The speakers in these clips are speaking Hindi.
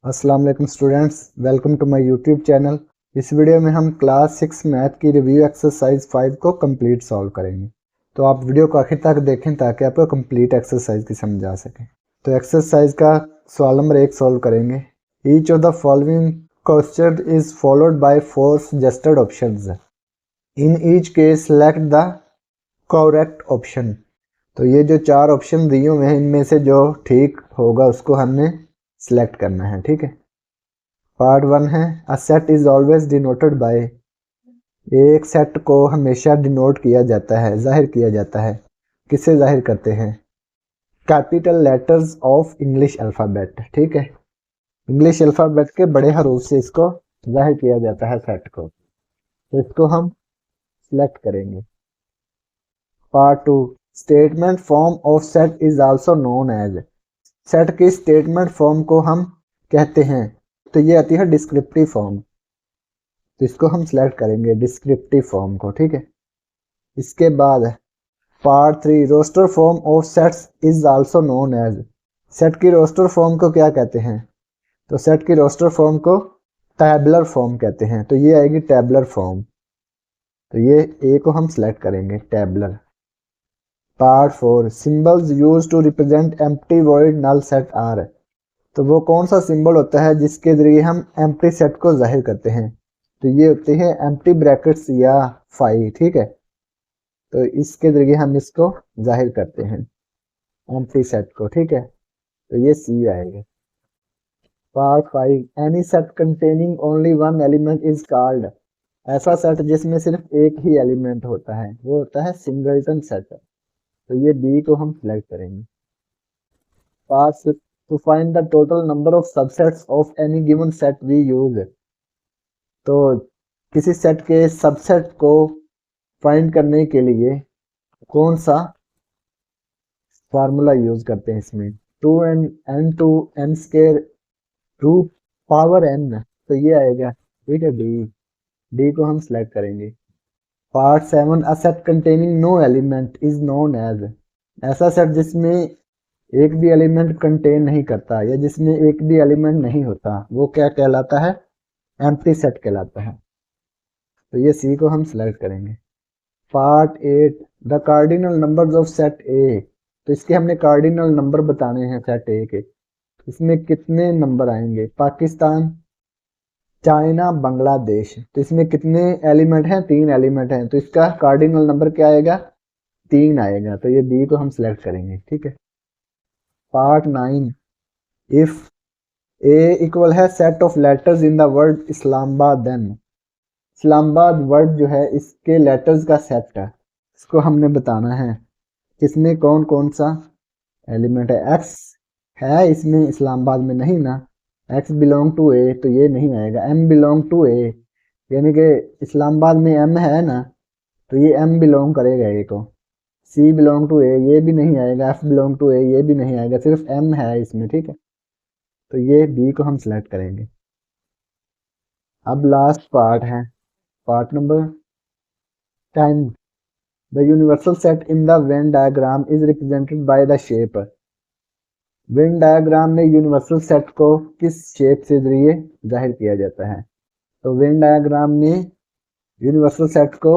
अस्सलाम वालेकुम students, welcome to my YouTube channel. इस वीडियो में हम क्लास 6 मैथ की रिव्यू एक्सरसाइज 5 को कंप्लीट सॉल्व करेंगे। तो आप वीडियो को आखिर तक देखें ताकि आपको कंप्लीट एक्सरसाइज की समझ आ सके। तो एक्सरसाइज का सवाल नंबर 1 सॉल्व करेंगे। Each of the following question is followed by 4 suggested options. In each case select the correct option. तो ये जो 4 ऑप्शन दिए हुए हैं इनमें से जो ठीक होगा उसको हमने सिलेक्ट करना है। ठीक है। पार्ट 1 है a set is always denoted by. एक सेट को हमेशा डिनोट किया जाता है, जाहिर किया जाता है। किससे जाहिर करते हैं? Capital letters of English alphabet. ठीक है, इंग्लिश अल्फ़ाबेट के बड़े हरूफ से इसको जाहिर किया जाता है सेट को। तो इसको हम सिलेक्ट करेंगे। Part 2 statement form of set is also known as. Set की स्टेटमेंट फॉर्म को हम कहते हैं, तो ये आती है डिस्क्रिप्टिव फॉर्म। तो इसको हम सिलेक्ट करेंगे डिस्क्रिप्टिव फॉर्म को। ठीक है। इसके बाद part 3 roster form of sets is also known as. Set की रोस्टर फॉर्म को क्या कहते हैं? तो सेट की रोस्टर फॉर्म को टैबुलर फॉर्म कहते हैं। तो ये आएगी टैबुलर फॉर्म। तो ये ए को हम सिलेक्ट करेंगे tabular. Part 4 symbols use to represent empty void null set are. तो वो कौन सा सिंबल होता है जिसके जरिए हम एम्प्टी सेट को जाहिर करते हैं? तो ये होते हैं एम्प्टी ब्रैकेट्स या फाई। ठीक है। तो इसके जरिए हम इसको जाहिर करते हैं एम्प्टी सेट को। ठीक है। तो ये सी आएगा। Part 5 any set containing only one element is called. ऐसा सेट जिसमें सिर्फ एक ही एलिमेंट होता है वो होता है सिंगलटन सेट। तो ये बी को हम सिलेक्ट करेंगे। Part 6 to find the total number of subsets of any given set we use. तो किसी सेट के सबसेट को फाइंड करने के लिए कौन सा फार्मूला यूज करते हैं? इसमें 2n square root power n। तो ये आएगा। ठीक है, डी को हम सिलेक्ट करेंगे। Part 7 a set containing no element is known as. ऐसा सेट जिसमें एक भी एलिमेंट कंटेन नहीं करता या जिसमें एक भी एलिमेंट नहीं होता वो क्या कहलाता है? एम्प्टी सेट कहलाता है। तो ये सी को हम सिलेक्ट करेंगे। Part 8 the cardinal numbers of set A. तो इसके हमने कार्डिनल नंबर बताने हैं सेट ए के। इसमें कितने नंबर आएंगे? पाकिस्तान, चाइना, बांग्लादेश। तो इसमें कितने एलिमेंट हैं? 3 एलिमेंट हैं। तो इसका कार्डिनल नंबर क्या आएगा? 3 आएगा। तो ये बी को हम सिलेक्ट करेंगे। ठीक है। पार्ट 9 इफ ए इक्वल है set of letters in the word Islamabad then. Islamabad word जो है इसके लेटर्स का सेट है, इसको हमने बताना है। इसमें कौन कौन सा एलिमेंट है? एक्स है इसमें, इस्लामाबाद में नहीं ना। एक्स बिलोंग टू ए, तो ये नहीं आएगा। एम बिलोंग टू ए, यानी कि इस्लामाबाद में एम है ना, तो ये एम बिलोंग करेगा ए को। सी बिलोंग टू ए, ये भी नहीं आएगा। एफ बिलोंग टू ए, ये भी नहीं आएगा। सिर्फ एम है इसमें। ठीक है। तो ये बी को हम सिलेक्ट करेंगे। अब लास्ट पार्ट है, part number 10 the universal set in the Venn diagram is represented by the shape. Venn diagram में यूनिवर्सल सेट को किस शेप से जरिए जाहिर किया जाता है? तो वेन डायग्राम में यूनिवर्सल सेट को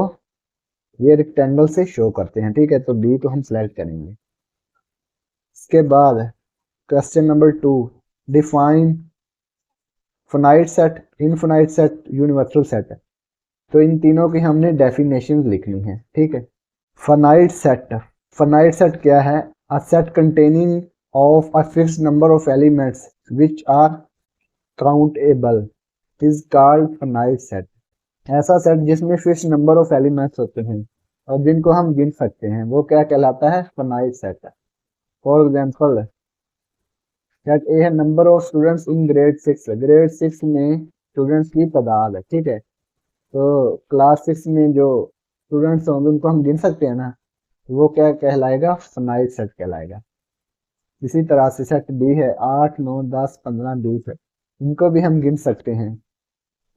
ये रेक्टेंगल से शो करते हैं। ठीक है। तो बी को हम सिलेक्ट करेंगे। इसके बाद question number 2 define finite set, infinite set, universal set. तो इन तीनों की हमने डेफिनेशन लिखनी है। ठीक है। फाइनाइट सेट, फाइनाइट सेट क्या है? A set containing of a fixed number of elements which are countable is called finite set. ऐसा सेट जिसमें फिक्स्ड नंबर ऑफ एलिमेंट्स होते हैं और जिनको हम गिन सकते हैं वो क्या कहलाता है? Finite set. For example set A है number of students in grade 6। Grade 6 में स्टूडेंट्स की तादाद है। ठीक है। तो क्लास 6 में जो स्टूडेंट्स होंगे उनको हम गिन सकते हैं ना, वो क्या कहलाएगा? फाइनाइट सेट कहलाएगा। इसी तरह से सेट बी है 8, 9, 10, 15, 20 है, इनको भी हम गिन सकते हैं।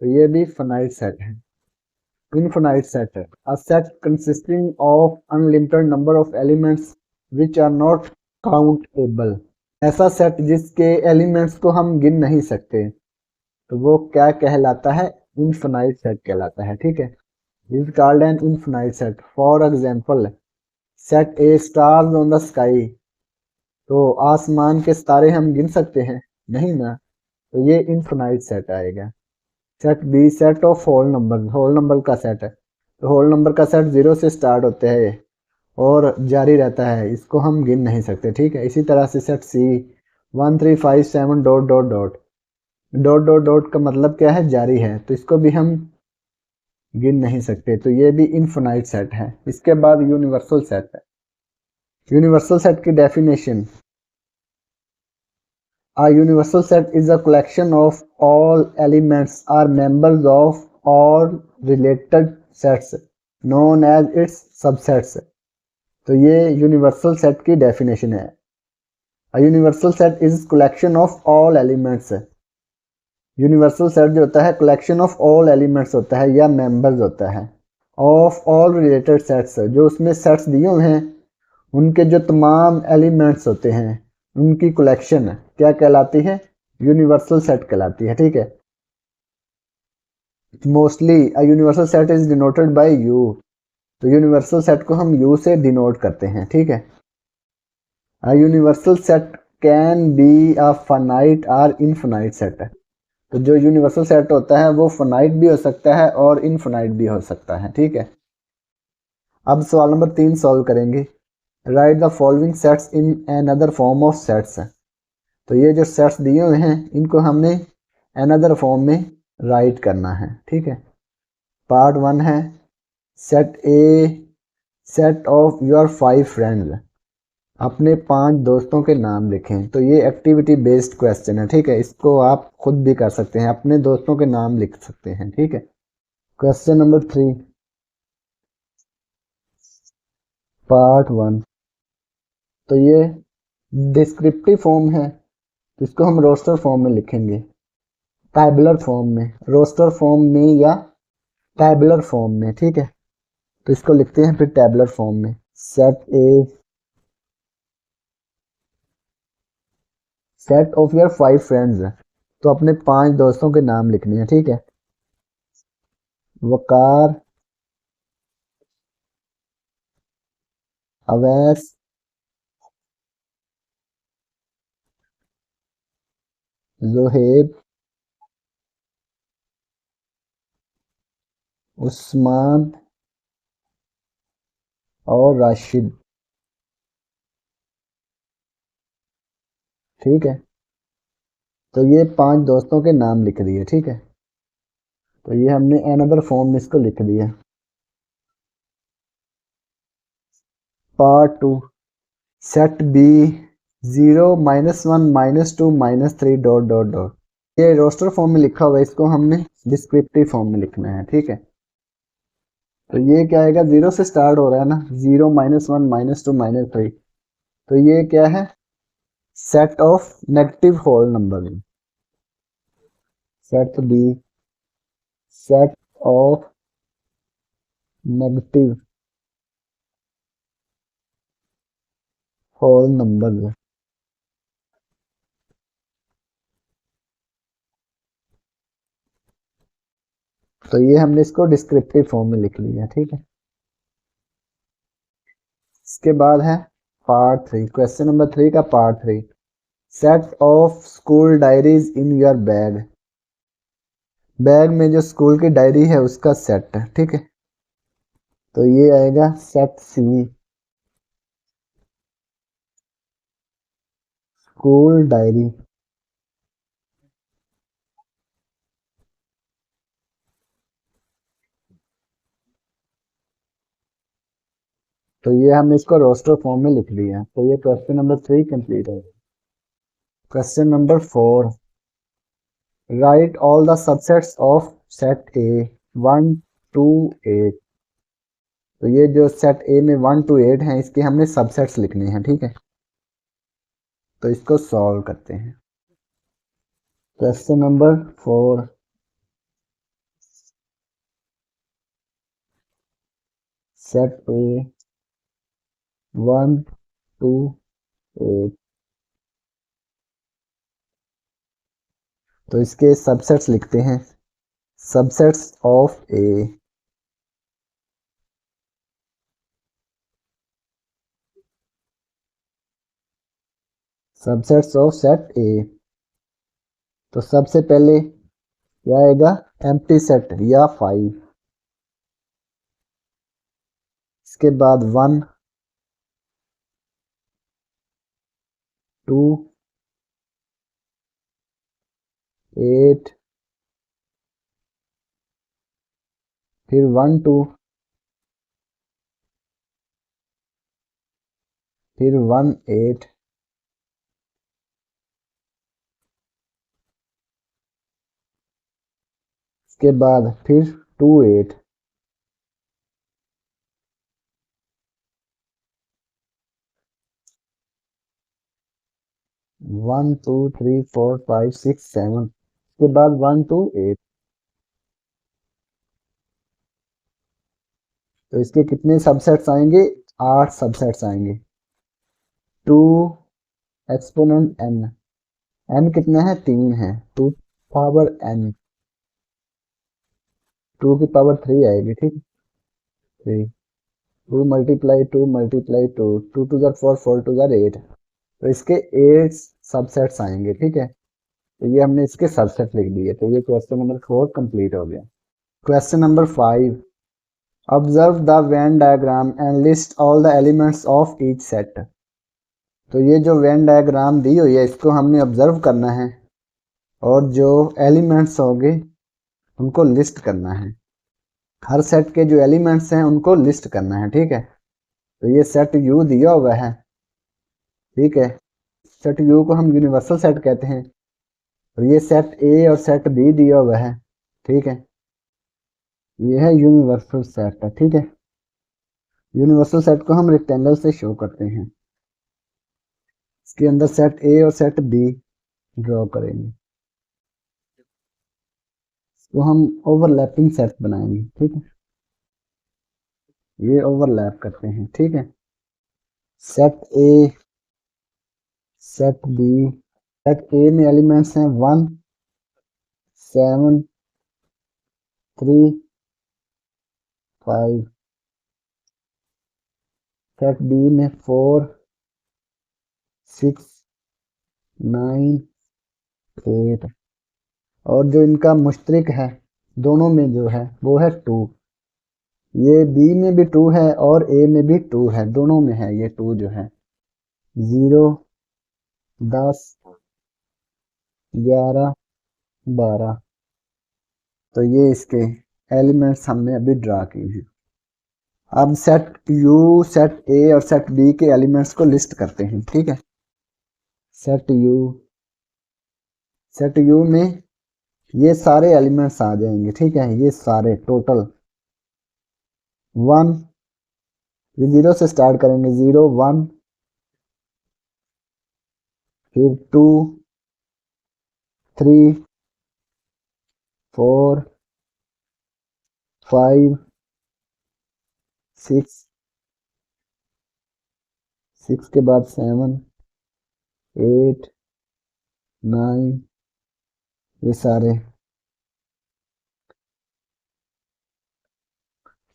तो ये भी फाइनाइट सेट है। इनफाइनाइट सेट है a set consisting of unlimited number of elements which are not countable ऐसा सेट जिसके एलिमेंट्स को हम गिन नहीं सकते, तो वो क्या कहलाता है? इनफिनाइट सेट कहलाता है। ठीक है, is called an infinite set. For example, set A stars on the sky. तो आसमान के सितारे हम गिन सकते हैं? नहीं ना, तो ये इनफिनाइट सेट आएगा। Set B, set of whole number, whole number का सेट है। तो होल नंबर का सेट जीरो से स्टार्ट होते हैं और जारी रहता है, इसको हम गिन नहीं सकते। ठीक है, इसी तरह से सेट सी, 1357 dot dot dot dot dot dot का मतलब क्या है? जारी है, तो इसको भी हम गिन नहीं सकते, तो ये भी इनफिनाइट सेट है। इसके बाद यूनिवर्सल सेट है। यूनिवर्सल सेट की definition: a universal set is a collection of all elements or members of all related sets known as its subsets। तो ये यूनिवर्सल सेट की डेफिनेशन है। A universal set is collection of all elements। Universal set जो होता है कलेक्शन ऑफ ऑल एलिमेंट्स होता है या मेंबर्स होता है ऑफ ऑल रिलेटेड सेट्स, जो उसमें सेट्स दिए हुए हैं उनके जो तमाम एलिमेंट्स होते हैं उनकी कलेक्शन क्या कहलाती है? यूनिवर्सल सेट कहलाती है। ठीक है, mostly a universal set is denoted by you. तो यूनिवर्सल सेट को हम यू से डिनोट करते हैं। ठीक है, a universal set can be a finite और इनफिनाइट सेट। तो जो यूनिवर्सल सेट होता है वो फाइनाइट भी हो सकता है और इनफिनाइट भी हो सकता है। ठीक है, अब सवाल नंबर 3 सॉल्व करेंगे। Right the following sets in another form of sets. तो ये जो सेट्स दिए हुए हैं इनको हमने अनदर फॉर्म में राइट करना है। ठीक है, पार्ट 1 है set A, set of your 5 friends. अपने 5 दोस्तों के नाम लिखें। तो ये एक्टिविटी बेस्ड क्वेश्चन है। ठीक है, इसको आप खुद भी कर सकते हैं, अपने दोस्तों के नाम लिख सकते हैं। ठीक है, क्वेश्चन नंबर 3, पार्ट 1। तो ये डिस्क्रिप्टिव फॉर्म है, तो इसको हम रोस्टर फॉर्म में लिखेंगे, टैबुलर फॉर्म में, रोस्टर फॉर्म में या टैबुलर फॉर्म में। ठीक है, तो इसको लिखते हैं फिर टैबुलर फॉर्म में। Set A, set of your 5 friends है, तो अपने 5 दोस्तों के नाम लिखने हैं। ठीक है, वकार, अवैस, जोहेब, उस्मान और राशिद। ठीक है, तो ये 5 दोस्तों के नाम लिख दिए। ठीक है, तो ये हमने अनदर फॉर्म में इसको लिख दिया। Part 2, set B, 0 -1 -2 -3 dot dot dot. ये रोस्टर फॉर्म में लिखा हुआ है, इसको हमने डिस्क्रिप्टिव फॉर्म में लिखना है। ठीक है, तो ये क्या आएगा? 0 से स्टार्ट हो रहा है ना, 0 -1 -2 -3। तो ये क्या है? Set of negative whole number. Set B, set of negative whole number. तो ये हमने इसको डिस्क्रिप्टिव फॉर्म में लिख लिया। ठीक है, इसके बाद है पार्ट 3, क्वेश्चन नंबर 3 का part 3। Set of school diaries in your bag. Bag में जो स्कूल की डायरी है उसका सेट है। ठीक है, तो ये आएगा सेट सी, स्कूल डायरी। तो ये हमने इसको रोस्टर फॉर्म में लिख लिया। तो ये क्वेश्चन नंबर 3 कंप्लीट है। Question number 4, write all the subsets of set A 1 to 8। तो ये जो सेट ए में 1 टू 8 हैं इसके हमने सबसेट्स लिखने हैं। ठीक है, तो इसको सॉल्व करते हैं। Question number 4, set A 1 to 8। तो इसके सबसेट्स लिखते हैं, subsets of A. Subsets of set A. तो सबसे पहले क्या आएगा, एम्प्टी सेट या 5। इसके बाद 1 2 8, फिर 1 2, फिर 1 8, इसके बाद फिर 2 8, 1 2 3 4 5 6 7, इसके बाद 1 2 8। तो इसके कितने सबसेट्स आएंगे, 8 सबसेट्स आएंगे। 2 एक्सपोनेंट एन, एन कितना है, 3 है, 2 पावर एन, 2 की पावर 3 आएगी, ठीक, 3, 2 multiply 2 multiply 2, 2 twos are 4, 4 twos are 8। तो इसके 8 सबसेट्स आएंगे, ठीक है। तो ये हमने इसके सबसेट लिख दिए। तो ये क्वेश्चन नंबर 4 कंप्लीट हो गया। Question number 5, observe the Venn diagram and list all the elements of each set. तो ये जो वेन डायग्राम दी हुई है इसको हमने ऑब्जर्व करना है और जो एलिमेंट्स होंगे उनको लिस्ट करना है। हर सेट के जो एलिमेंट्स हैं उनको लिस्ट करना है, ठीक है। तो ये सेट यू दिया हुआ है, ठीक है। सेट यू को हम यूनिवर्सल सेट कहते हैं। और ये सेट ए और सेट बी दिया हुआ है, ठीक है। ये है यूनिवर्सल सेट, ठीक है। यूनिवर्सल सेट को हम रेक्टेंगल से शो करते हैं। इसके अंदर सेट ए और सेट बी ड्रॉ करेंगे। इसको हम ओवरलैपिंग सेट बनाएंगे, ठीक है। ये ओवरलैप करते हैं, ठीक है। Set A, set B. Set A में एलिमेंट्स हैं 1 7 3 5। सेट बी में 4 6 9 8। और जो इनका मुश्तरिक है दोनों में जो है वो है 2। ये बी में भी 2 है और ए में भी 2 है, दोनों में है ये 2 जो है। 0 10 11 12। तो ये इसके एलिमेंट्स हमने अभी ड्रा किए हैं। अब सेट यू, सेट ए और सेट बी के एलिमेंट्स को लिस्ट करते हैं, ठीक है। सेट यू, सेट यू में ये सारे एलिमेंट्स आ जाएंगे, ठीक है। ये सारे टोटल 1, ये 0 से स्टार्ट करेंगे, 0 1, फिर 2 3 4 5 6, 6 के बाद 7 8 9, ये सारे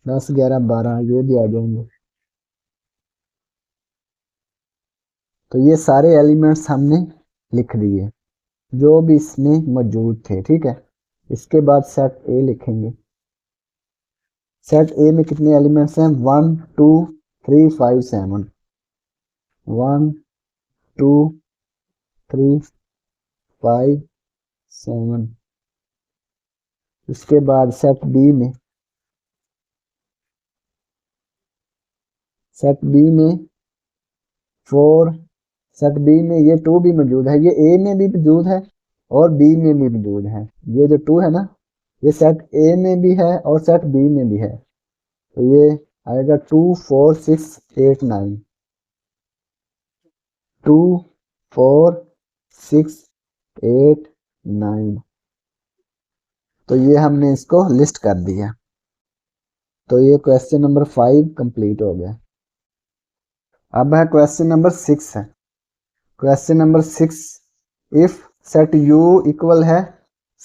10 11 12 ये भी आ जाएंगे। तो ये सारे एलिमेंट्स हमने लिख दिए जो भी इसमें मौजूद थे, ठीक है। इसके बाद सेट ए लिखेंगे। सेट ए में कितने एलिमेंट्स हैं, 1 2 3 5 7, 1 2 3 5 7। इसके बाद सेट बी में, सेट बी में 4, सेट बी में ये 2 भी मौजूद है, ये ए में भी मौजूद है और बी में भी मौजूद है। ये जो 2 है ना, ये सेट ए में भी है और सेट बी में भी है। तो ये आएगा 2 4 6 8 9, 2 4 6 8 9। तो ये हमने इसको लिस्ट कर दिया। तो ये क्वेश्चन नंबर 5 कंप्लीट हो गया। अब है क्वेश्चन नंबर 6 है। Question number 6, if set U equal है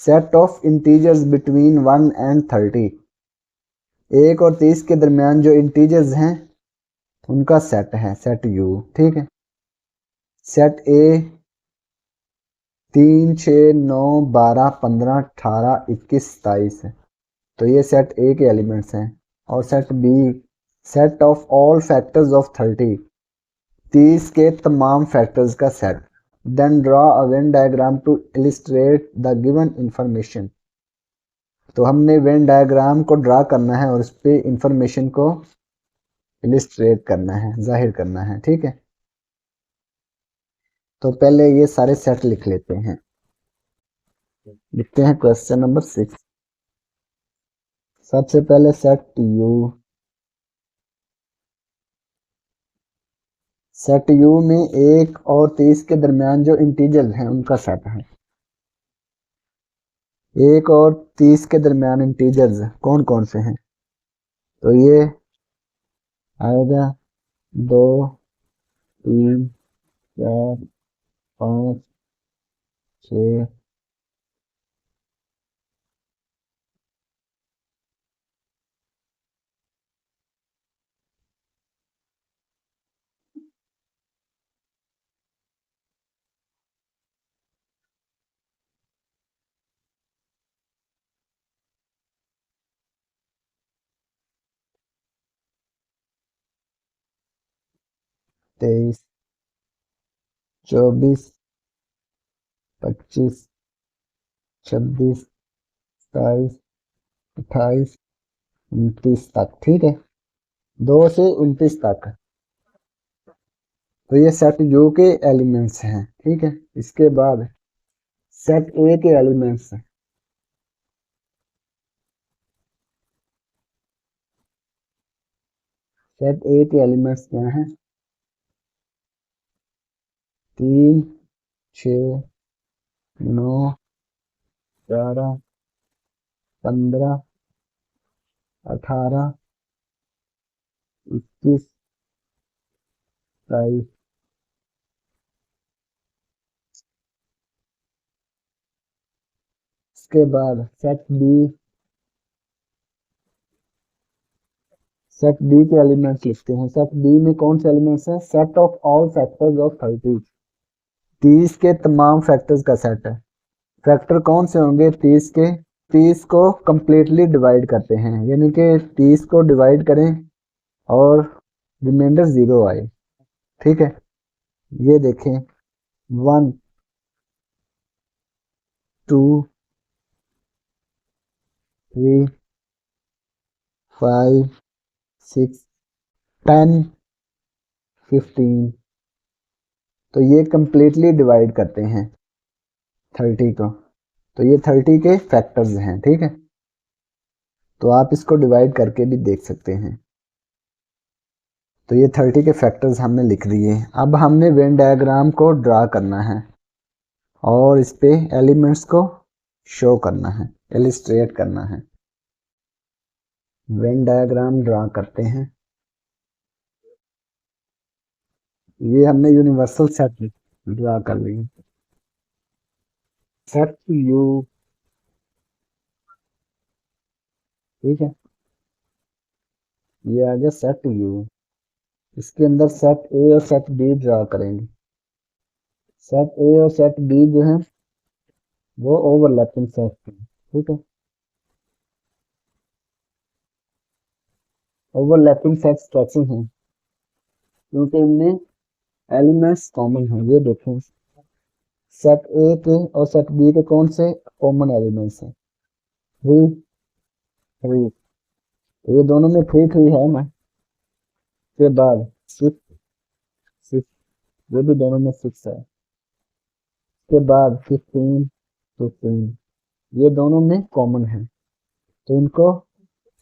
set of integers between 1 and 30, 1 और 30 के दरमियान जो इंटीजर्स हैं उनका सेट है, सेट यू। ठीक है, सेट ए 3, 6, 9, 12, 15, 18, 21, 27 है, तो ये सेट ए के एलिमेंट्स हैं। और set B, set of all factors of 30, 30 के तमाम फैक्टर्स का set. Then draw a Venn diagram to illustrate the given information, तो हमने वेन डायग्राम को ड्रा करना है और उस पर इंफॉर्मेशन को इलिस्ट्रेट करना है, जाहिर करना है। ठीक है, तो पहले ये सारे सेट लिख लेते हैं। लिखते हैं क्वेश्चन नंबर 6। सबसे पहले सेट यू, सेट यू में 1 और 30 के दरमियान जो इंटीजर हैं उनका सेट है। 1 और 30 के दरमियान इंटीजर्स कौन कौन से हैं, तो ये आएगा 2, 3, 4, 5, 6, 23, 24, 25, 26, 27, 28, 29 तक। ठीक है, 2 से 29 तक, तो ये सेट यू के एलिमेंट्स हैं। ठीक है, इसके बाद सेट ए के एलिमेंट्स, सेट ए के एलिमेंट्स क्या हैं, 3, 6, 9, 11, 15, 18, 21, 22। इसके बाद सेट बी, सेट बी के एलिमेंट्स लिखते हैं। सेट बी में कौन से एलिमेंट्स हैं, set of all factors of 30, 30 के तमाम फैक्टर्स का सेट है। फैक्टर कौन से होंगे 30 के, 30 को कंप्लीटली डिवाइड करते हैं, यानी कि 30 को डिवाइड करें और रिमाइंडर 0 आए। ठीक है, ये देखें 1, 2, 3, 5, 6, 10, 15, तो ये कंप्लीटली डिवाइड करते हैं 30 को, तो ये 30 के फैक्टर्स हैं। ठीक है, तो आप इसको डिवाइड करके भी देख सकते हैं। तो ये 30 के फैक्टर्स हमने लिख दिए। अब हमने वेन डायग्राम को ड्रा करना है और इस पे एलिमेंट्स को शो करना है, इलिस्ट्रेट करना है। वेन डायग्राम ड्रा करते हैं। ये हमने यूनिवर्सल सेट ड्रा कर लिए, सेट यू। ठीक है, ये आ गया सेट यू। इसके अंदर सेट ए और सेट बी ड्रा करेंगे। सेट ए और सेट बी जो है वो ओवरलैपिंग सेट है। ठीक है, ओवरलैपिंग सेट्स कैसे हैं, क्योंकि इनमें एलिमेंट्स कॉमन हैं। ये देखें, सेट ए के और सेट बी के कौन से कॉमन एलिमेंट्स हैं, 3, 3, ये दोनों में 3, 3 है ना। के बाद 6, 6, ये भी दोनों में 6 है। के बाद 15, 15, ये दोनों में कॉमन है, तो इनको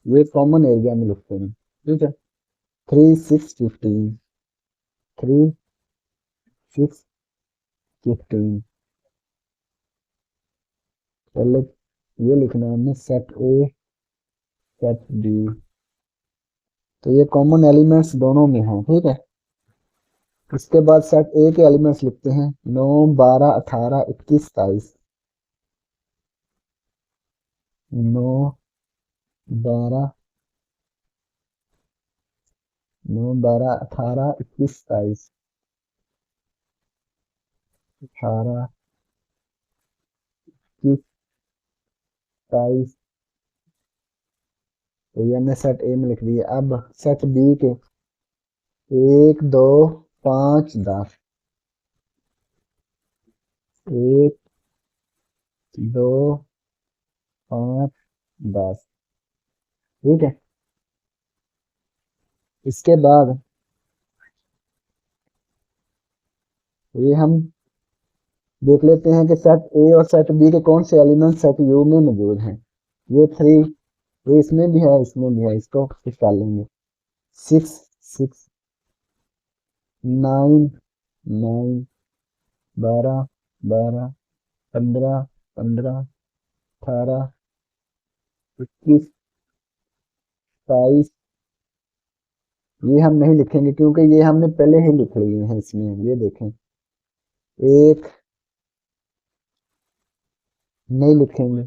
ये कॉमन एरिया में लिखते हैं। ठीक है, 3, 6, 15, 3, 6, 15। पहले ये लिखना है हमने सेट ए, सेट बी, तो ये कॉमन एलिमेंट्स दोनों में हैं। ठीक है, इसके बाद सेट ए के एलिमेंट्स लिखते हैं 9, 12, 18, 21, 27। 9 12 9 12 18 21 22 18 21 22। तो ये हमने सेट ए में लिख दिया। अब सेट बी के 1 2 5 10। 1 2 5 10। ठीक है। इसके बाद ये हम देख लेते हैं कि सेट ए और सेट बी के कौन से एलिमेंट सेट यू में मौजूद हैं। ये 3, ये इसमें भी है, इसमें भी है, इसको निकाल लेंगे। 6 6 9 9 12 12 15 15 18 21 22। ये हम नहीं लिखेंगे क्योंकि ये हमने पहले ही लिख लिए हैं इसमें। ये देखें, एक नहीं लिखेंगे,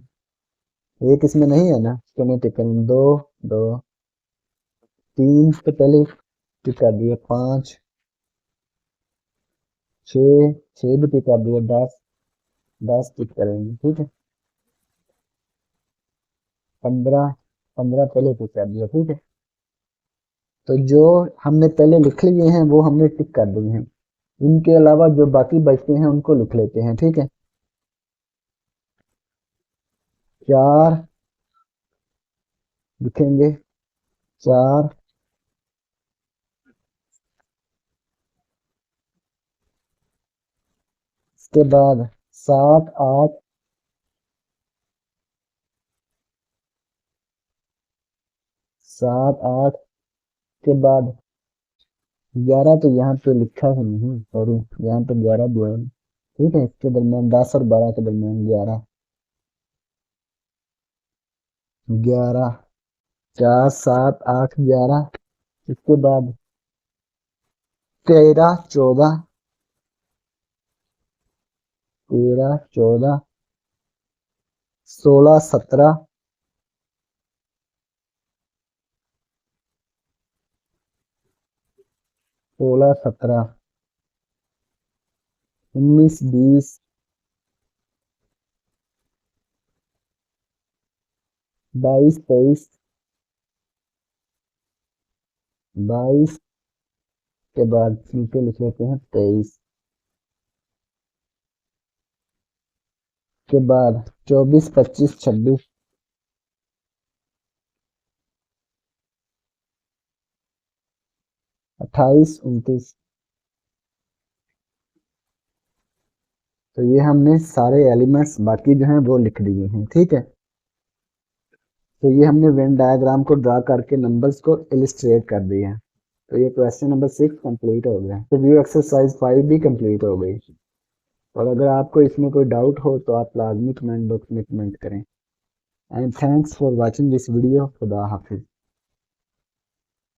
एक इसमें नहीं है ना, तो मैं टिक करूँ। 2 2 3 तो पहले टिक कर दिया। 5 6 6 भी टिक कर दिया। 10 10 टिक करेंगे। ठीक है। 15 15 पहले टिक कर दिया। ठीक है। तो जो हमने पहले लिख लिए हैं वो हमने टिक कर दिए हैं। इनके अलावा जो बाकी बचते हैं उनको लिख लेते हैं। ठीक है। 4 लिखेंगे। 4 इसके बाद 7 8 7 8 के बाद 11 तो यहाँ पे लिखा है नहीं, सॉरी, यहाँ पे 11 दिया है। ठीक है। इसके दरमियान 10 और 12 के दरमियान 11 11 4 7 8 11। इसके बाद 13 14 13 14 16 17 16 17 19 20 22 23 22 के बाद नीचे लिख लेते हैं 23 के बाद 24 25 26 28 29। तो ये हमने सारे एलिमेंट्स बाकी जो हैं वो लिख दिए हैं। ठीक है। तो ये हमने वेन डायग्राम को ड्रा करके नंबर्स को इलिस्ट्रेट कर दिया। तो ये क्वेश्चन नंबर 6 कंप्लीट हो गया। तो व्यू एक्सरसाइज 5 भी कंप्लीट हो गई। और अगर आपको इसमें कोई डाउट हो तो आप लाजमी कमेंट बॉक्स में कमेंट करें। And thanks for watching this video. खुदा हाफिज।